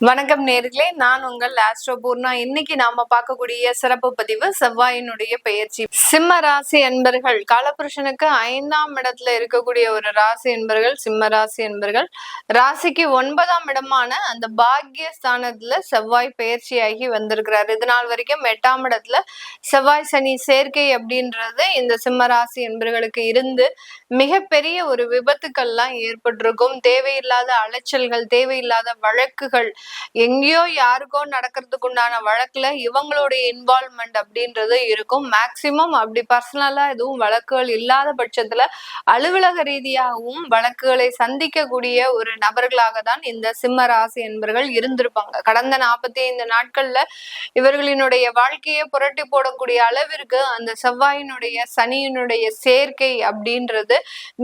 வணக்கம் நேர்களே, நான் உங்கள் ஆஸ்ட்ரோ பூர்ணா. இன்னைக்கு நாம பார்க்கக்கூடிய சிறப்பு பதிவு செவ்வாயினுடைய பெயர்ச்சி. சிம்ம ராசி என்பர்கள், காலபுருஷனுக்கு 5ஆம் இடத்துல இருக்கக்கூடிய ஒரு ராசி என்பர்கள் சிம்ம ராசி என்பர்கள். ராசிக்கு 9ஆம் இடமான அந்த பாக்கிய ஸ்தானத்துல செவ்வாய் பெயர்ச்சியாகி வந்திருக்கிறாரு. இது நாள் வரைக்கும் 8ஆம் இடத்துல செவ்வாய் சனி சேர்க்கை அப்படின்றது இந்த சிம்ம ராசி என்பர்களுக்கு இருந்து மிகப்பெரிய ஒரு விபத்துக்கள்லாம் ஏற்பட்டிருக்கும். தேவையில்லாத அலைச்சல்கள், தேவையில்லாத வழக்குகள், எங்கேயோ யாருக்கோ நடக்கிறதுக்கு உண்டான வழக்குல இவங்களுடைய இன்வால்வ்மெண்ட் அப்படின்றது இருக்கும். மேக்சிமம் அப்படி பர்சனலா எதுவும் வழக்குகள் இல்லாத பட்சத்துல அலுவலக ரீதியாகவும் வழக்குகளை சந்திக்கக்கூடிய ஒரு நபர்களாக தான் இந்த சிம்ம ராசி என்பர்கள் இருந்திருப்பாங்க. கடந்த 45 நாட்கள்ல இவர்களினுடைய வாழ்க்கையை புரட்டி போடக்கூடிய அளவிற்கு அந்த செவ்வாயினுடைய சனியினுடைய சேர்க்கை அப்படின்றது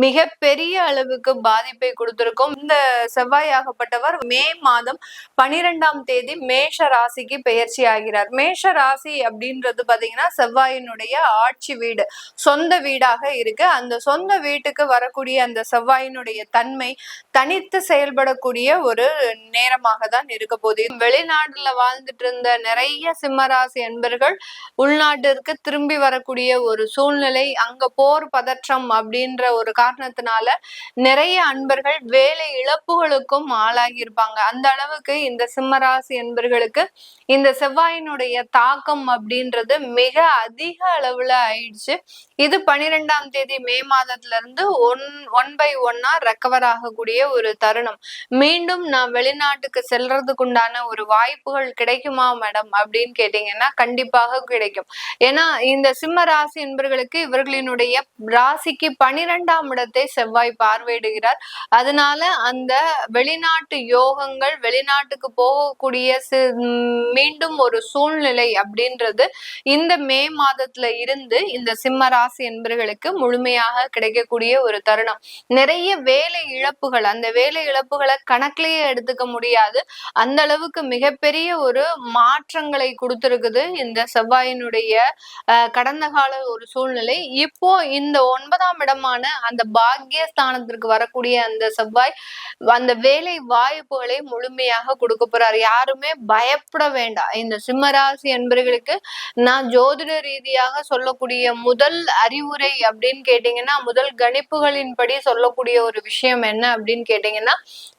மிக பெரிய அளவுக்கு பாதிப்பை கொடுத்திருக்கும். இந்த செவ்வாயாகப்பட்டவர் மே மாதம் 12ஆம் தேதி மேஷ ராசிக்கு பெயர்ச்சி ஆகிறார். மேஷ ராசி அப்படின்றது பாத்தீங்கன்னா செவ்வாயினுடைய ஆட்சி வீடு, சொந்த வீடாக இருக்கு. அந்த சொந்த வீட்டுக்கு வரக்கூடிய அந்த செவ்வாயினுடைய தன்மை தனித்து செயல்படக்கூடிய ஒரு நேரமாக தான் இருக்க போகுது. வெளிநாட்டுல வாழ்ந்துட்டு இருந்த நிறைய சிம்மராசி என்பர்கள் உள்நாட்டிற்கு திரும்பி வரக்கூடிய ஒரு சூழ்நிலை, அங்க போர் பதற்றம் அப்படின்ற ஒரு காரணத்தினால நிறைய அன்பர்கள் வேலை இழப்புகளுக்கும் ஆளாகி இருப்பாங்க. அந்த அளவுக்கு இந்த சிம்மராசி என்பர்களுக்கு இந்த செவ்வாயினுடைய தாக்கம் அப்படின்றது மிக அதிக அளவுல ஆயிடுச்சு. இது 12ஆம் தேதி மே மாதத்துல இருந்து ஒன் பை ஒன்னா ரெக்கவர் ஆகக்கூடிய ஒரு தருணம். மீண்டும் நான் வெளிநாட்டுக்கு செல்றதுக்கு உண்டான ஒரு வாய்ப்புகள் கிடைக்குமா மேடம் அப்படின்னு கேட்டீங்கன்னா கண்டிப்பாக கிடைக்கும். ஏன்னா இந்த சிம்ம ராசி என்பர்களுக்கு இவர்களினுடைய ராசிக்கு 12ஆம் இடத்தை செவ்வாய் பார்வையிடுகிறார். அதனால அந்த வெளிநாட்டு யோகங்கள், வெளிநாட்டுக்கு போகக்கூடிய மீண்டும் ஒரு சூழ்நிலை அப்படின்றது இந்த மே மாதத்துல இருந்து இந்த சிம்ம ராசி என்பர்களுக்கு முழுமையாக கிடைக்கக்கூடிய ஒரு தருணம். நிறைய வேலை இழப்புகள், அந்த வேலை இழப்புகளை கணக்கிலேயே எடுத்துக்க முடியாது, அந்த அளவுக்கு மிகப்பெரிய ஒரு மாற்றங்களை கொடுத்திருக்குது இந்த செவ்வாயினுடைய கடந்த கால ஒரு சூழ்நிலை. இப்போ இந்த 9ஆம் இடமான அந்த பாக்கியஸ்தானத்திற்கு வரக்கூடிய அந்த செவ்வாய் அந்த வேலை வாய்ப்புகளை முழுமையாக கொடுக்க போறாரு. யாருமே பயப்பட வேண்டாம். இந்த சிம்மராசி என்பர்களுக்கு நான் ஜோதிட ரீதியாக சொல்லக்கூடிய முதல் அறிவுரை அப்படின்னு கேட்டீங்கன்னா, முதல் கணிப்புகளின்படி சொல்லக்கூடிய ஒரு விஷயம் என்ன அப்படின்னு கேட்டீங்கன்னா,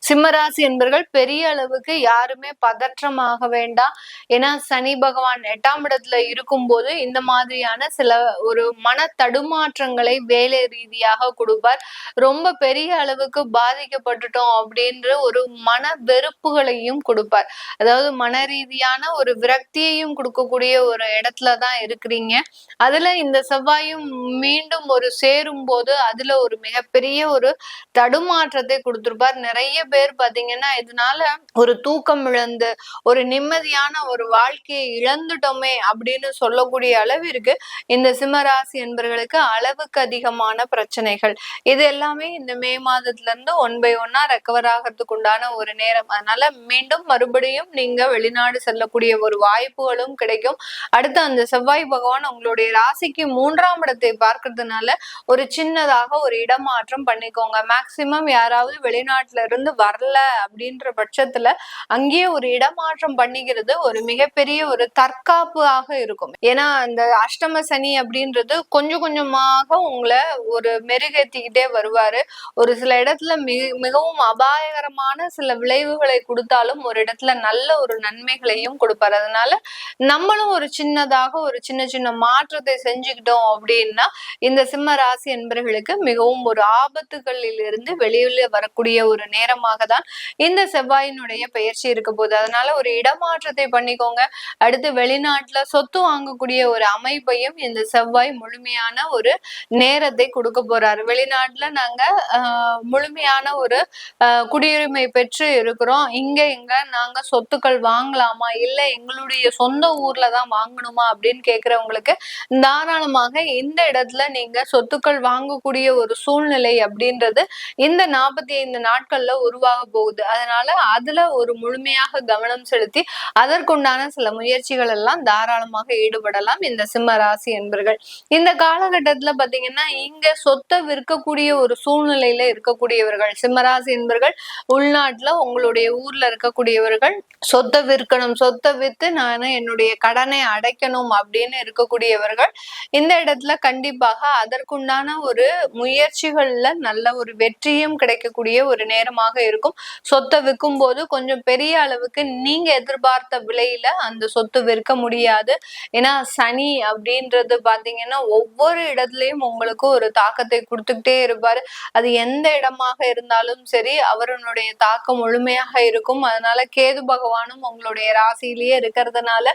சிம்மராசி என்பர்கள் பெரிய அளவுக்கு யாருமே பதற்றமாக வேண்டாம். ஏன்னா சனி பகவான் 8ஆம் இடத்துல இருக்கும்போது இந்த மாதிரியான சில ஒரு மன தடுமாற்றங்களை வேலை ரீதியாக கொடுப்பார். ரொம்ப பெரிய அளவுக்கு பாதிக்கப்பட்டுட்டோம் அப்படின்ற ஒரு மன வெறுப்புகளையும் கொடுப்பார். அதாவது மன ரீதியான ஒரு விரக்தியையும் கொடுக்கக்கூடிய ஒரு இடத்துலதான் இருக்கிறீங்க. அதுல இந்த செவ்வாயும் மீண்டும் ஒரு சேரும் போது அதுல ஒரு மிகப்பெரிய ஒரு தடுமாற்றத்தை கொடுத்திருப்பார். நிறைய பேர் பாத்தீங்கன்னா இதனால ஒரு தூக்கம் இழந்து ஒரு நிம்மதியான ஒரு வாழ்க்கையை இழந்துட்டோமே அப்படின்னு சொல்லக்கூடிய அளவிற்கு இந்த சிம்மராசி என்பவர்களுக்கு அளவுக்கு அதிகமான பிரச்சனைகள், இது எல்லாமே இந்த மே மாதத்துல இருந்து ஒன் பை ஒன்னா ரெக்கவர் ஆகிறதுக்கு உண்டான ஒரு நேரம். அதனால மீண்டும் மறுபடியும் நீங்க வெளிநாடு செல்லக்கூடிய ஒரு வாய்ப்புகளும் கிடைக்கும். அடுத்து அந்த செவ்வாய் பகவான் உங்களுடைய ராசிக்கு 3ஆம் இடத்தை பார்க்கறதுனால ஒரு சின்னதாக ஒரு இடமாற்றம் பண்ணிக்கோங்க. மேக்சிமம் யாராவது வெளிநாட்டுல இருந்து வரல அப்படின்ற பட்சத்துல அங்கேயே ஒரு இடமாற்றம் பண்ணிக்கிறது ஒரு மிகப்பெரிய ஒரு தற்காப்பாக இருக்கும். ஏன்னா அந்த அஷ்டம சனி அப்படின்றது கொஞ்சம் கொஞ்சமாக உங்களை ஒரு மெருகேத்திக்கிட்டே வருவாரு. ஒரு சில இடத்துல மிகவும் அபாயகரமான சில விளைவுகளை கொடுத்தாலும் ஒரு இடத்துல நல்ல ஒரு நன்மைகளையும் கொடுப்பாரு. அதனால நம்மளும் ஒரு சின்னதாக ஒரு சின்ன சின்ன மாற்றத்தை செஞ்சுக்கிட்டோம் அப்படின்னா இந்த சிம்ம ராசி என்பவர்களுக்கு மிகவும் ஒரு ஆபத்துகளில் இருந்து வெளியில வரக்கூடிய ஒரு நேரமாக தான் இந்த செவ்வாயினுடைய பெயர்ச்சி இருக்க போகுது. அதனால ஒரு இடமாற்றத்தை பண்ணிக்கோங்க. அடுத்து வெளிநாட்டுல சொத்து வாங்கக்கூடிய ஒரு அமைப்பையும் இந்த செவ்வாய் முழுமையான ஒரு நேரத்தை கொடுக்க போறாரு. வெளிநாட்டுல நாங்க முழுமையான ஒரு குடியுரிமை பெற்று இருக்கிறோம், இங்க நாங்க சொத்துக்கள் வாங்கலாமா, இல்ல எங்களுடைய சொந்த ஊர்ல தான் வாங்கணுமா அப்படின்னு கேக்குறவங்களுக்கு தாராளமாக இந்த இடத்துல நீங்க சொத்துக்கள் வாங்கக்கூடிய ஒரு சூழ்நிலை அப்படின்றது இந்த 45 நாட்கள்ல உருவாக போகுது. அதனால அதுல ஒரு முழுமையாக கவனம் செலுத்தி அதற்குண்டான சில முயற்சிகள் எல்லாம் தாராளமாக ஈடுபடலாம் இந்த சிம்ம ராசி என்பர்கள். இந்த காலகட்டத்துல பாத்தீங்கன்னா இங்க சொத்தை விற்கக்கூடிய ஒரு சூழ்நிலையில இருக்கக்கூடியவர்கள் சிம்மராசி என்பர்கள் உள்நாட்டுல உங்களுடைய ஊர்ல இருக்க இருக்கக்கூடியவர்கள் சொத்தை விற்கணும், சொத்தை வித்து நான் என்னுடைய கடனை அடைக்கணும் அப்படின்னு இருக்கக்கூடியவர்கள் இந்த இடத்துல கண்டிப்பாக அதற்குண்டான ஒரு முயற்சிகள்ல நல்ல ஒரு வெற்றியும் கிடைக்கக்கூடிய ஒரு நேரமாக இருக்கும். சொத்தை விற்கும் போது கொஞ்சம் பெரிய அளவுக்கு நீங்க எதிர்பார்த்த விலையில அந்த சொத்து விற்க முடியாது. ஏன்னா சனி அப்படின்றது பாத்தீங்கன்னா ஒவ்வொரு இடத்துலயும் உங்களுக்கு ஒரு தாக்கத்தை கொடுத்துக்கிட்டே இருப்பாரு. அது எந்த இடமாக இருந்தாலும் சரி அவருடைய தாக்கம் முழுமையாக இருக்கும். அதனால கேது பகவானும் உங்களுடைய ராசியிலேயே இருக்கிறதுனால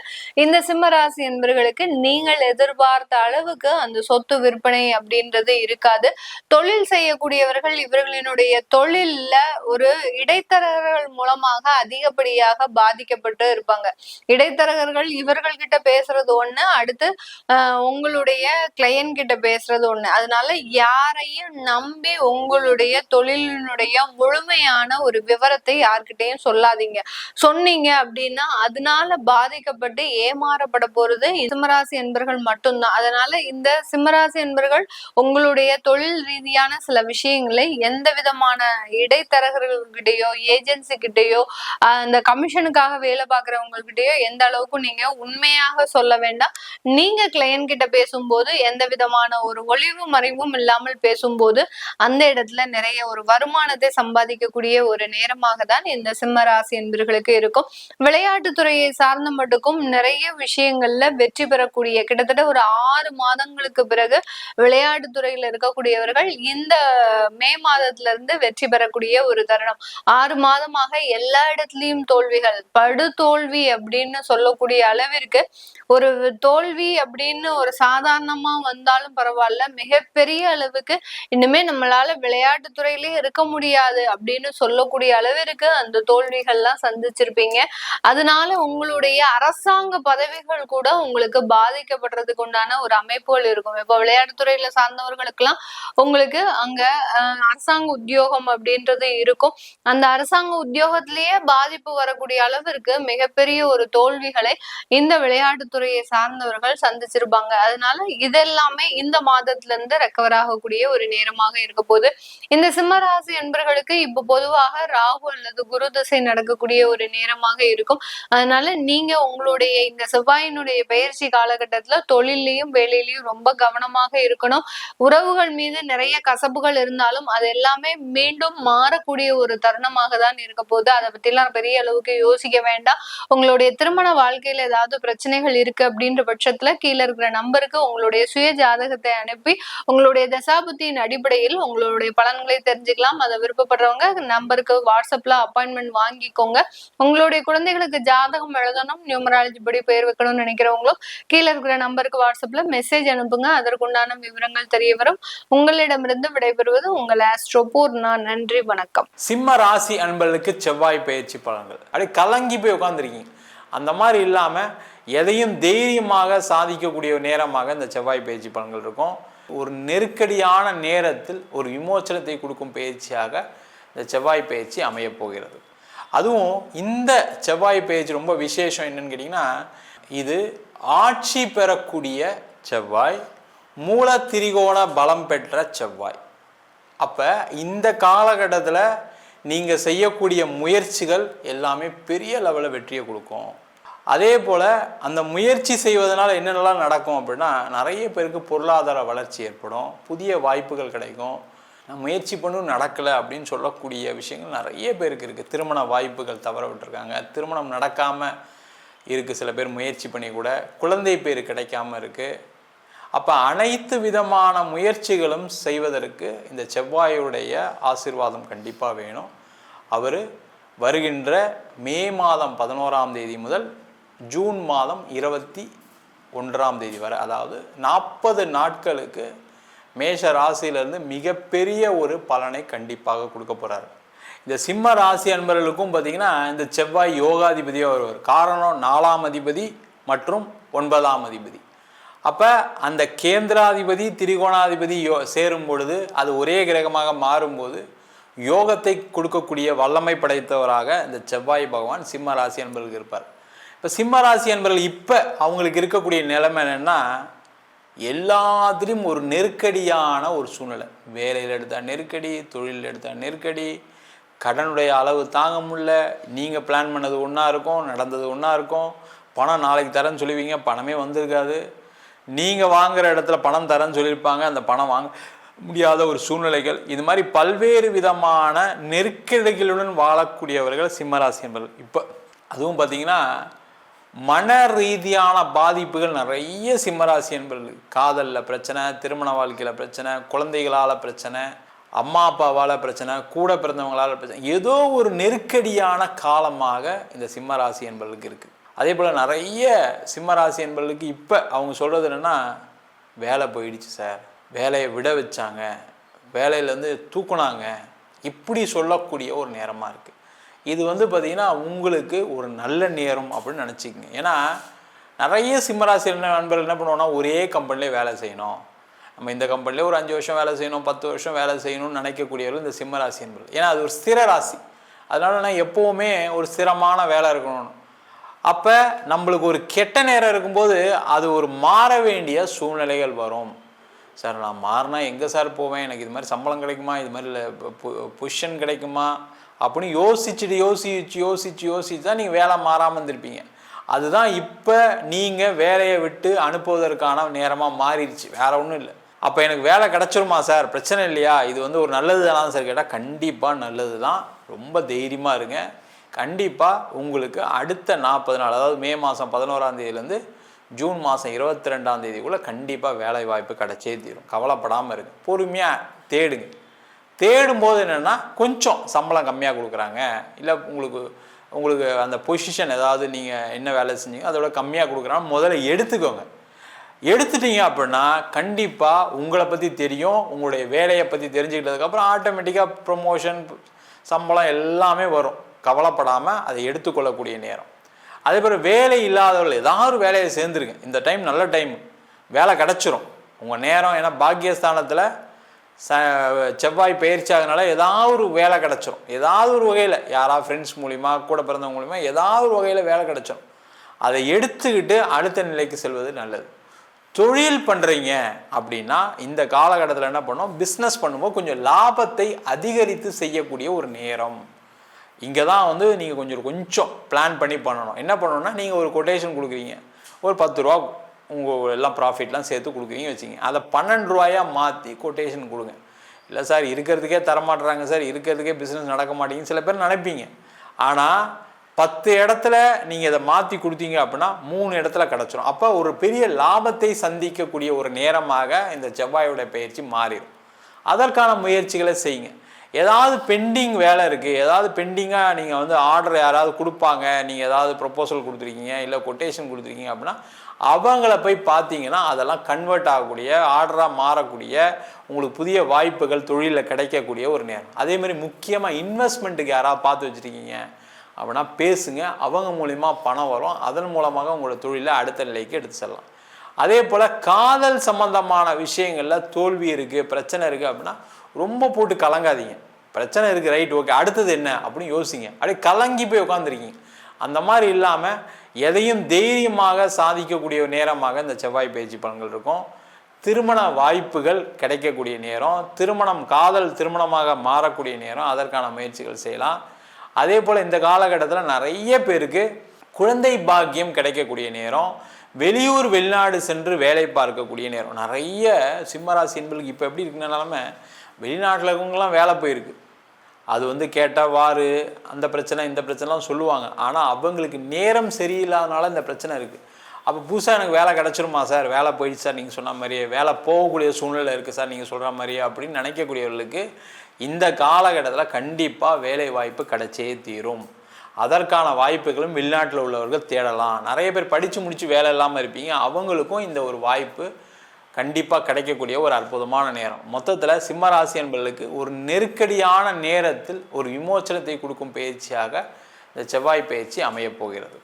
இந்த சிம்ம ராசி என்பவர்களுக்கு நீங்கள் எதிர்பார்த்த அளவுக்கு அந்த சொத்து விற்பனை அப்படின்றது இருக்காது. தொழில் செய்யக்கூடியவர்கள் இவர்களினுடைய தொழில்ல ஒரு இடைத்தரகர்கள் மூலமாக அதிகப்படியாக பாதிக்கப்பட்டு இருப்பாங்க. இடைத்தரகர்கள் இவர்கள் கிட்ட பேசுறது ஒண்ணு, அடுத்து உங்களுடைய கிளையன்ட் கிட்ட பேசுறது ஒண்ணு. அதனால யாரையும் நம்பி உங்களுடைய தொழிலினுடைய முழுமையான ஒரு விவரத்தை யார்கிட்டையும் சொல்லாதீங்க. சொன்னீங்க அப்படின்னா அதனால பாதிக்கப்பட்டு ஏமாறப்பட போறது சிம்மராசி என்பர்கள் மட்டும்தான். அதனால இந்த சிம்மராசி என்பர்கள் உங்களுடைய தொழில் ரீதியான சில விஷயங்களை எந்த விதமான இடைத்தரகர்கள்கிட்டயோ ஏஜென்சி கிட்டயோ அந்த கமிஷனுக்காக வேலை பார்க்கறவங்க கிட்டயோ எந்த அளவுக்கு நீங்க உண்மையாக சொல்ல வேண்டாம். நீங்க கிளையன்ட் கிட்ட பேசும்போது எந்த விதமான ஒரு ஒளிவு மறைவும் இல்லாமல் பேசும்போது அந்த இடத்துல நிறைய ஒரு வருமானத்தை சம்பாதிக்கக்கூடிய ஒரு நேரமாக தான் இந்த சிம்ம ராசி என்பவர்களுக்கு இருக்கும். விளையாட்டுத்துறையை சார்ந்த மட்டுக்கும் நிறைய விஷயங்கள்ல வெற்றி பெறக்கூடிய கிட்டத்தட்ட ஒரு 6 மாதங்களுக்கு பிறகு விளையாட்டுத்துறையில இருக்கக்கூடியவர்கள் இந்த மே மாதத்துல இருந்து வெற்றி பெறக்கூடிய ஒரு தருணம். 6 மாதமாக எல்லா இடத்துலயும் தோல்விகள், படு தோல்வி அப்படின்னு சொல்லக்கூடிய அளவிற்கு ஒரு தோல்வி அப்படின்னு ஒரு சாதாரணமா வந்தாலும் பரவாயில்ல, மிகப்பெரிய அளவுக்கு இனிமே நம்மளால விளையாட்டு துறையிலேயே இருக்க முடியாது அப்படின்னு சொல்லக்கூடிய அளவிற்கு அந்த தோல்விகள்லாம் சந்திச்சிருப்பீங்க. அதனால உங்களுடைய அரசாங்க பதவிகள் கூட உங்களுக்கு பாதிக்கப்படுறதுக்கு உண்டான ஒரு அமைப்புகள் இருக்கும். இப்ப விளையாட்டுத்துறையில சார்ந்தவர்களுக்கெல்லாம் உங்களுக்கு அங்க அரசாங்க உத்தியோகம் அப்படின்றது இருக்கும். அந்த அரசாங்க உத்தியோகத்திலேயே பாதிப்பு வரக்கூடிய அளவிற்கு மிகப்பெரிய ஒரு தோல்விகளை இந்த விளையாட்டுத்துறையை சார்ந்தவர்கள் சந்திச்சிருப்பாங்க. அதனால இதெல்லாமே இந்த மாதத்துல இருந்து ரெக்கவர் ஆகக்கூடிய ஒரு நேரமாக இருக்க போது. இந்த சிம்மராசி என்பர்களுக்கு இப்ப பொதுவாக ராகு அல்லது குரு திசை நடக்கக்கூடிய ஒரு நேரமாக இருக்கும். அதனால நீங்க உங்களுடைய இந்த செவ்வாயினுடைய பயிற்சி காலகட்டத்துல தொழிலையும் வேலையிலையும் ரொம்ப கவனமாக இருக்கணும். உறவுகள் மீது நிறைய கசப்புகள் இருந்தாலும் அது எல்லாமே மீண்டும் மாறக்கூடிய ஒரு தருணமாக தான் இருக்க போது. அதை பத்தி எல்லாம் பெரிய அளவுக்கு யோசிக்க வேண்டாம். உங்களுடைய திருமண வாழ்க்கையில ஏதாவது பிரச்சனைகள் இருக்கு அப்படின்ற பட்சத்துல கீழே இருக்கிற நம்பருக்கு உங்களுடைய சுய ஜாதகத்தை அனுப்பி உங்களுடைய தசாபுத்தியின் அடிப்படையில் உங்களுடைய பலன்களை தெரிஞ்சுக்கலாம். அதை விருப்பப்படுறவங்க நம்பருக்கு வாட்ஸ்அப்ல அப்பாயின்மெண்ட் வாங்கிக்கோங்க. உங்களுடைய குழந்தைகளுக்கு ஜாதகம் எழுதணும், நியூமராலஜி படி பெயர் வைக்கணும்னு நினைக்கிறவங்களும் கீழே இருக்கிற நம்பருக்கு வாட்ஸ்அப்ல மெசேஜ் அனுப்புங்க. அதற்குண்டான விவரங்கள் தெரிய வரும். உங்களிடமிருந்து விடைபெறுவது உங்கள் ஆஸ்ட்ரோ பூர்ணா. நன்றி, வணக்கம். சிம்ம ராசி அன்பர்களுக்கு செவ்வாய் பயிற்சி பலன்கள் அப்படியே கலங்கி போய் உட்காந்துருக்கீங்க. அந்த மாதிரி இல்லாம எதையும் தைரியமாக சாதிக்கக்கூடிய நேரமாக இந்த செவ்வாய் பயிற்சி பலன்கள் இருக்கும். ஒரு நெருக்கடியான நேரத்தில் ஒரு விமோச்சனத்தை கொடுக்கும் பயிற்சியாக இந்த செவ்வாய் பயிற்சி அமைய போகிறது. அதுவும் இந்த செவ்வாய் பயிற்சி ரொம்ப விசேஷம் என்னன்னு கேட்டிங்கன்னா, இது ஆட்சி பெறக்கூடிய செவ்வாய், மூல திரிகோண பலம் பெற்ற செவ்வாய். அப்போ இந்த காலகட்டத்தில் நீங்கள் செய்யக்கூடிய முயற்சிகள் எல்லாமே பெரிய லெவலில் வெற்றியை கொடுக்கும். அதே போல் அந்த முயற்சி செய்வதனால என்னென்னலாம் நடக்கும் அப்படின்னா, நிறைய பேருக்கு பொருளாதார வளர்ச்சி ஏற்படும், புதிய வாய்ப்புகள் கிடைக்கும். நான் முயற்சி பண்ணணும் நடக்கலை அப்படின்னு சொல்லக்கூடிய விஷயங்கள் நிறைய பேருக்கு இருக்குது. திருமண வாய்ப்புகள் தவற விட்டுருக்காங்க, திருமணம் நடக்காமல் இருக்குது, சில பேர் முயற்சி பண்ணி கூட குழந்தை பேர் கிடைக்காம இருக்குது. அப்போ அனைத்து விதமான முயற்சிகளும் செய்வதற்கு இந்த செவ்வாயுடைய ஆசீர்வாதம் கண்டிப்பாக வேணும். அவர் வருகின்ற மே மாதம் 11ஆம் தேதி முதல் ஜூன் மாதம் 21ஆம் தேதி வரை, அதாவது 40 நாட்களுக்கு மேஷ ராசியிலிருந்து மிகப்பெரிய ஒரு பலனை கண்டிப்பாக கொடுக்க போகிறார். இந்த சிம்ம ராசி அன்பர்களுக்கும் பார்த்திங்கன்னா இந்த செவ்வாய் யோகாதிபதியாக வருவார். காரணம் 4ஆம் அதிபதி மற்றும் 9ஆம் அதிபதி. அப்போ அந்த கேந்திராதிபதி திரிகோணாதிபதி சேரும் பொழுது அது ஒரே கிரகமாக மாறும்போது யோகத்தை கொடுக்கக்கூடிய வல்லமை படைத்தவராக இந்த செவ்வாய் பகவான் சிம்ம ராசி அன்பர்களுக்கு இருப்பார். இப்போ சிம்ம ராசி அன்பர்கள் இப்போ அவங்களுக்கு இருக்கக்கூடிய நிலைமை என்னென்னா, எல்லாத்திலையும் ஒரு நெருக்கடியான ஒரு சூழ்நிலை. வேலையில் எடுத்தால் நெருக்கடி, தொழிலில் எடுத்தால் நெருக்கடி, கடனுடைய அளவு தாங்க முடியல. நீங்கள் பிளான் பண்ணது ஒன்றா இருக்கும், நடந்தது ஒன்றா இருக்கும். பணம் நாளைக்கு தரேன்னு சொல்லுவீங்க, பணமே வந்திருக்காது. நீங்கள் வாங்குகிற இடத்துல பணம் தரேன்னு சொல்லியிருப்பாங்க, அந்த பணம் வாங்க முடியாத ஒரு சூழ்நிலைகள். இது மாதிரி பல்வேறு விதமான நெருக்கடிகளுடன் வாழக்கூடியவர்கள் சிம்மராசி என்பவர்கள். இப்போ அதுவும் பார்த்தீங்கன்னா மன ரீதியான பாதிப்புகள் நிறைய சிம்மராசி என்பவர்கள். காதலில் பிரச்சனை, திருமண வாழ்க்கையில் பிரச்சனை, குழந்தைகளால் பிரச்சனை, அம்மா அப்பாவால் பிரச்சனை, கூட பிறந்தவங்களால் பிரச்சனை, ஏதோ ஒரு நெருக்கடியான காலமாக இந்த சிம்மராசி என்பவர்களுக்கு இருக்குது. அதே போல் நிறைய சிம்மராசி என்பவர்களுக்கு இப்போ அவங்க சொல்கிறது என்னென்னா, வேலை போயிடுச்சு சார், வேலையை விட வச்சாங்க, வேலையிலேருந்து தூக்குனாங்க, இப்படி சொல்லக்கூடிய ஒரு நேரமாக இருக்குது. இது பார்த்திங்கன்னா உங்களுக்கு ஒரு நல்ல நேரம் அப்படின்னு நினச்சிக்கங்க. ஏன்னா நிறைய சிம்மராசி நண்பர்கள் என்ன பண்ணுவோன்னா, ஒரே கம்பெனிலே வேலை செய்யணும், நம்ம இந்த கம்பெனிலே ஒரு 5 வருஷம் வேலை செய்யணும், 10 வருஷம் வேலை செய்யணும்னு நினைக்கக்கூடியவர்கள் இந்த சிம்மராசி என்பது. ஏன்னா அது ஒரு ஸ்திர ராசி. அதனால நான் எப்போவுமே ஒரு ஸ்திரமான வேலை இருக்கணும். அப்போ நம்மளுக்கு ஒரு கெட்ட நேரம் இருக்கும்போது அது ஒரு மாற வேண்டிய சூழ்நிலைகள் வரும். சார் நான் மாறினா எங்கே சார் போவேன், எனக்கு இது மாதிரி சம்பளம் கிடைக்குமா, இது மாதிரி பொசிஷன் கிடைக்குமா அப்படின்னு யோசிச்சு தான் நீங்கள் வேலை மாறாமல் இருந்திருப்பீங்க. அதுதான் இப்போ நீங்கள் வேலையை விட்டு அனுப்புவதற்கான நேரமாக மாறிடுச்சு, வேற ஒன்றும் இல்லை. அப்போ எனக்கு வேலை கிடச்சிருமா சார், பிரச்சனை இல்லையா, இது ஒரு நல்லது தானே சார் கேட்டால் கண்டிப்பாக நல்லது தான். ரொம்ப தைரியமாக இருங்க. கண்டிப்பாக உங்களுக்கு அடுத்த 40 நாள், அதாவது மே மாதம் 11ஆம் தேதியிலேருந்து ஜூன் மாதம் 22ஆம் தேதிக்குள்ளே கண்டிப்பாக வேலை வாய்ப்பு கிடைச்சே தீரும். கவலைப்படாமல் இருங்க, பொறுமையாக தேடுங்க. தேடும்போது என்னென்னா கொஞ்சம் சம்பளம் கம்மியாக கொடுக்குறாங்க, இல்லை உங்களுக்கு அந்த பொசிஷன் ஏதாவது நீங்கள் என்ன வேலை செஞ்சீங்க அதோட கம்மியாக கொடுக்குறாங்க, முதல்ல எடுத்துக்கோங்க. எடுத்துட்டீங்க அப்படின்னா கண்டிப்பாக உங்களை பற்றி தெரியும், உங்களுடைய வேலையை பற்றி தெரிஞ்சுக்கிட்டதுக்கப்புறம் ஆட்டோமேட்டிக்காக ப்ரொமோஷன், சம்பளம் எல்லாமே வரும். கவலைப்படாமல் அதை எடுத்துக்கொள்ளக்கூடிய நேரம். அதே போல் வேலை இல்லாதவர்கள் ஏதாவது ஒரு வேலையை சேர்ந்துருங்க. இந்த டைம் நல்ல டைம், வேலை கிடச்சிரும் உங்கள் நேரம். ஏன்னா பாக்கியஸ்தானத்தில் செவ்வாய் பயிற்சி ஆகுனால ஏதாவது ஒரு வேலை கிடச்சிரும். ஏதாவது ஒரு வகையில் யாராவது ஃப்ரெண்ட்ஸ் மூலிமா, கூட பிறந்தவங்க மூலிமா ஏதாவது ஒரு வகையில் வேலை கிடச்சிரும். அதை எடுத்துக்கிட்டு அடுத்த நிலைக்கு செல்வது நல்லது. தொழில் பண்ணுறீங்க அப்படின்னா இந்த காலகட்டத்தில் என்ன பண்ணோம், பிஸ்னஸ் பண்ணும்போது கொஞ்சம் லாபத்தை அதிகரித்து செய்யக்கூடிய ஒரு நேரம். இங்கே தான் நீங்கள் கொஞ்சம் பிளான் பண்ணி பண்ணணும். என்ன பண்ணணும்னா, நீங்கள் ஒரு கொட்டேஷன் கொடுக்குறீங்க, ஒரு 10 ரூபா உங்கள் எல்லாம் ப்ராஃபிட்லாம் சேர்த்து கொடுக்குறீங்க வச்சுங்க, அதை 12 ரூபாயாக மாற்றி கொட்டேஷன் கொடுங்க. இல்லை சார் இருக்கிறதுக்கே தரமாட்டுறாங்க சார், இருக்கிறதுக்கே பிஸ்னஸ் நடக்க மாட்டேங்குன்னு சில பேர் நினைப்பீங்க. ஆனால் 10 இடத்துல நீங்கள் இதை மாற்றி கொடுத்தீங்க அப்படின்னா 3 இடத்துல கிடச்சிரும். அப்போ ஒரு பெரிய லாபத்தை சந்திக்கக்கூடிய ஒரு நேரமாக இந்த செவ்வாயோட பயிற்சி மாறிடும். அதற்கான முயற்சிகளை செய்யுங்க. ஏதாவது பெண்டிங் வேலை இருக்குது, ஏதாவது பெண்டிங்காக நீங்கள் ஆர்டர் யாராவது கொடுப்பாங்க, நீங்கள் ஏதாவது ப்ரொப்போசல் கொடுத்துருக்கீங்க, இல்லை கொட்டேஷன் கொடுத்துருக்கீங்க அப்படின்னா அவங்கள போய் பார்த்தீங்கன்னா அதெல்லாம் கன்வெர்ட் ஆகக்கூடிய, ஆர்டராக மாறக்கூடிய, உங்களுக்கு புதிய வாய்ப்புகள் தொழிலில் கிடைக்கக்கூடிய ஒரு நேரம். அதேமாதிரி முக்கியமாக இன்வெஸ்ட்மெண்ட்டுக்கு யாராவது பார்த்து வச்சுருக்கீங்க அப்படின்னா பேசுங்க, அவங்க மூலிமா பணம் வரும், அதன் மூலமாக உங்களோட தொழிலை அடுத்த நிலைக்கு எடுத்து செல்லலாம். அதே போல் காதல் சம்பந்தமான விஷயங்களில் தோல்வி இருக்குது, பிரச்சனை இருக்குது அப்படின்னா ரொம்ப போட்டு கலங்காதீங்க. பிரச்சனை இருக்குது, ரைட், ஓகே, அடுத்தது என்ன அப்படின்னு யோசிங்க. அப்படியே கலங்கி போய் உட்காந்துருக்கீங்க. அந்த மாதிரி இல்லாமல் எதையும் தைரியமாக சாதிக்கக்கூடிய நேரமாக இந்த செவ்வாய் பயிற்சி பலன்கள் இருக்கும். திருமண வாய்ப்புகள் கிடைக்கக்கூடிய நேரம், காதல் திருமணமாக மாறக்கூடிய நேரம், அதற்கான முயற்சிகள் செய்யலாம். அதே போல் இந்த காலகட்டத்தில் நிறைய பேருக்கு குழந்தை பாக்கியம் கிடைக்கக்கூடிய நேரம், வெளியூர் வெளிநாடு சென்று வேலை பார்க்கக்கூடிய நேரம். நிறைய சிம்மராசி என்பதுக்கு இப்போ எப்படி இருக்குனாலுமே வெளிநாட்டில் இருக்கவங்களாம் வேலை போயிருக்கு. அது கேட்டால் வாரு, அந்த பிரச்சனை இந்த பிரச்சனைலாம் சொல்லுவாங்க. ஆனால் அவங்களுக்கு நேரம் சரியில்லாதனால இந்த பிரச்சனை இருக்குது. அப்போ புதுசாக எனக்கு வேலை கிடச்சிருமா சார், வேலை போயிடுச்சு சார், நீங்கள் சொன்ன மாதிரியே வேலை போகக்கூடிய சூழ்நிலை இருக்குது சார் நீங்கள் சொல்கிற மாதிரியே அப்படின்னு நினைக்கக்கூடியவர்களுக்கு இந்த காலகட்டத்தில் கண்டிப்பாக வேலை வாய்ப்பு கிடைச்சே தீரும். அதற்கான வாய்ப்புகளும் வெளிநாட்டில் உள்ளவர்கள் தேடலாம். நிறைய பேர் படித்து முடித்து வேலை இல்லாமல் இருப்பீங்க, அவங்களுக்கும் இந்த ஒரு வாய்ப்பு கண்டிப்பாக கிடைக்கக்கூடிய ஒரு அற்புதமான நேரம். மொத்தத்தில் சிம்மராசி என்பவர்களுக்கு ஒரு நெருக்கடியான நேரத்தில் ஒரு விமோச்சனத்தை கொடுக்கும் பயிற்சியாக இந்த செவ்வாய் பயிற்சி அமையப் போகிறது.